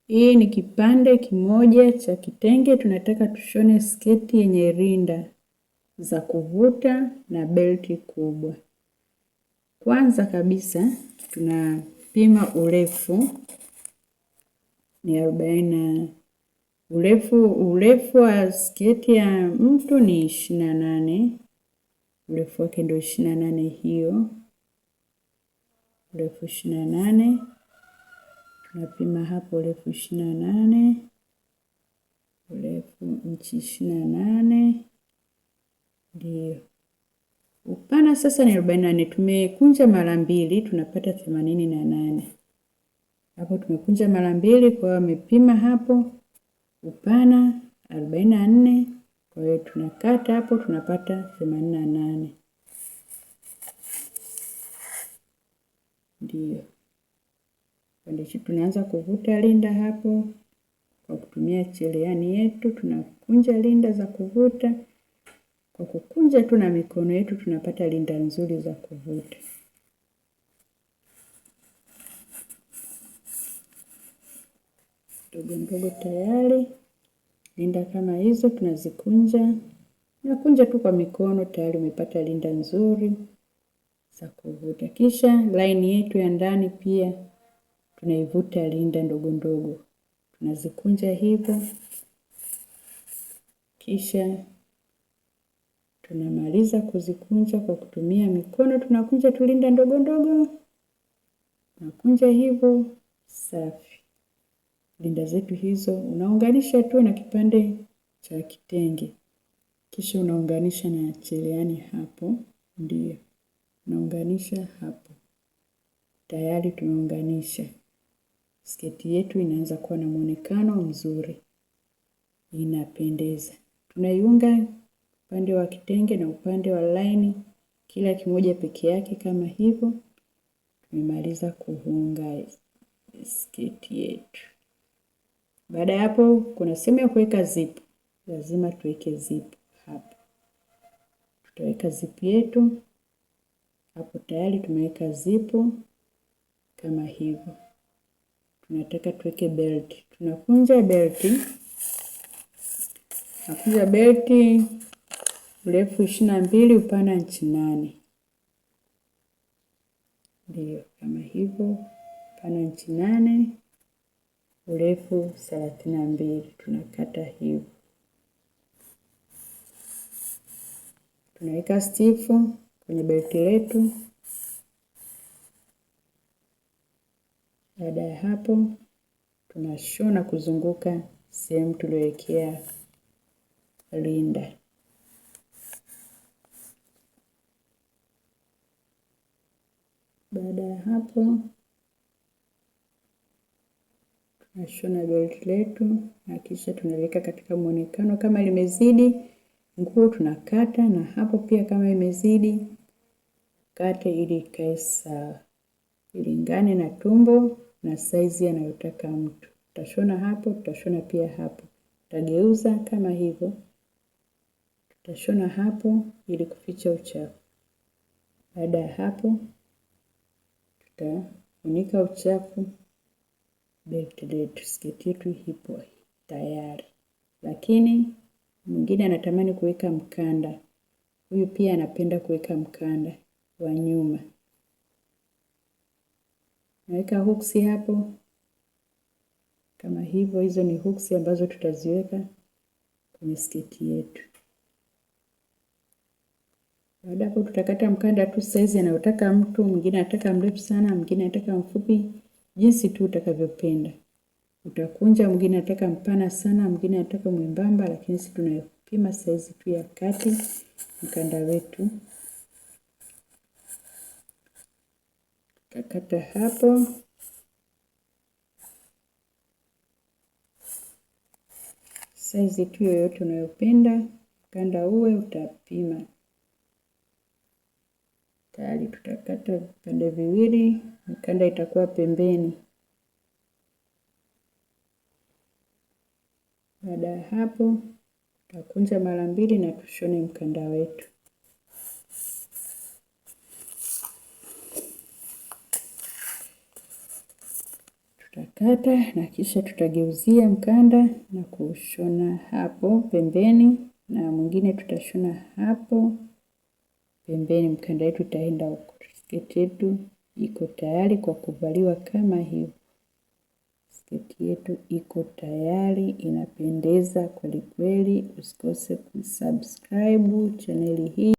Hii ni kipande kimoja cha kitenge. Tunataka tushone sketi yenye rinda za kuvuta na belti kubwa. Kwanza kabisa tunapima urefu ni 40. Urefu wa sketi ya mtu ni 28. Urefu wake ndio 28 hiyo. Urefu 28. Tunapima hapo urefu 28. Urefu inchi 28. Ndio. Upana sasa ni 48. Tumekunja mara mbili tunapata 88. Hapo tumekunja mara mbili, kwa hiyo amepima hapo upana 44. Kwa hiyo tunakata hapo tunapata 88. Ndio. Ndio tunaanza kuvuta linda hapo kwa kutumia cherehani yetu. Tunakunja linda za kuvuta. Kwa kukunja tu na mikono yetu tunapata linda nzuri za kuvuta. Ndogo ndogo tayari. Linda kama hizo tunazikunja. Nakunja tu kwa mikono, tayari umepata linda nzuri za kuvuta. Kisha line yetu ya ndani pia tunaivuta linda ndogo ndogo. Tunazikunja hivyo. Kisha tunamaliza kuzikunja kwa kutumia mikono, tunakunja tu linda ndogo ndogo. Tunakunja hivyo safi. Linda zetu hizo unaunganisha tu na kipande cha kitenge. Kisha unaunganisha na cherehani hapo. Ndio. Unaunganisha hapo. Tayari tumeunganisha. Sketi yetu inaanza kuwa na muonekano mzuri. Inapendeza. Tunaiunga upande wa kitenge na upande wa line kila kimoja peke yake kama hivyo. Tumemaliza kuunga sketi yetu. Baada ya hapo kuna sehemu ya kuweka zip. Lazima tuweke zip hapo. Tutaweka zip yetu. Hapo tayari tumeweka zip kama hivyo. Tunataka tuweke belt. Tunakunja belti. Nakunja belti urefu 22, upana inchi 8. Ndio kama hivyo, upana inchi 8, urefu 32. Tunakata hivyo. Tunaweka stifu kwenye belti letu. Baada ya hapo tunashona kuzunguka sehemu tuliyowekea linda. Baada ya hapo tunashona belti letu na kisha tunaweka katika muonekano. Kama limezidi nguo tunakata, na hapo pia kama imezidi kate ili ikae sawa, ilingane na tumbo na size anayotaka mtu. Tutashona hapo, tutashona pia hapo. Tutageuza kama hivyo. Tutashona hapo ili kuficha uchafu. Baada ya hapo tutafunika uchafu. Belti letu, sketi yetu ipo tayari. Lakini mwingine anatamani kuweka mkanda. Huyu pia anapenda kuweka mkanda wa nyuma. Naweka hooks hapo kama hivyo. Hizo ni hooks ambazo tutaziweka kwenye sketi yetu. Baada hapo tutakata mkanda tu size anayotaka mtu. Mwingine anataka mrefu sana, mwingine anataka mfupi, jinsi tu utakavyopenda. Utakunja, mwingine anataka mpana sana, mwingine anataka mwembamba, lakini sisi tunapima size tu ya kati mkanda wetu. Tukakata hapo. Size tu yoyote unayopenda mkanda uwe utapima. Tayari tutakata vipande viwili, mkanda itakuwa pembeni. Baada ya hapo tutakunja mara mbili na tushone mkanda wetu. tutakata na kisha tutageuzia mkanda na kushona hapo pembeni, na mwingine tutashona hapo pembeni. Mkanda wetu utaenda huko. Sketi yetu iko tayari kwa kuvaliwa kama hivi. Sketi yetu iko tayari, inapendeza kweli kweli. Usikose kusubscribe channel hii.